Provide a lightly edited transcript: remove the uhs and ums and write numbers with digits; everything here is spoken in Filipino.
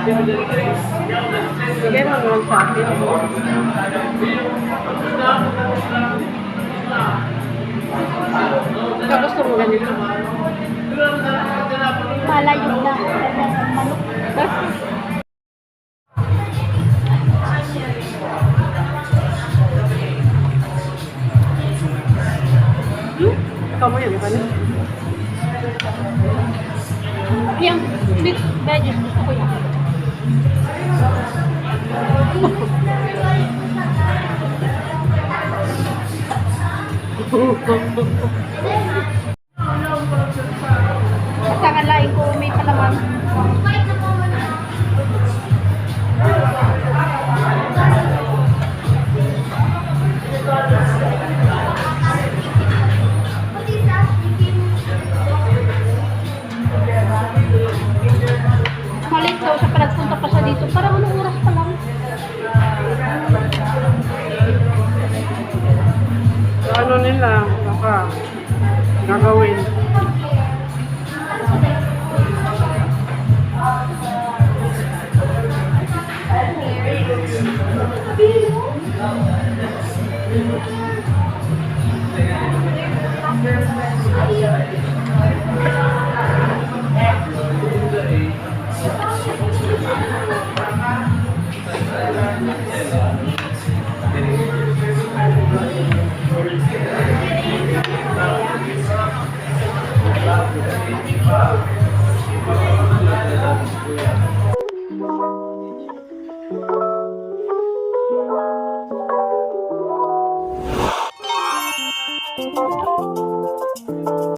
Bigay mo naman sa akin. Ikaw gusto mo ganito? Malayog na. Manok. Ikaw mo yan, ano? Yung mix veggies, gusto ko yan. Basta nga lain ko may palaman. Malit daw siya pa nagpunta pa siya dito. Parang anong oras pa lang. Ano nila, baka gagawin.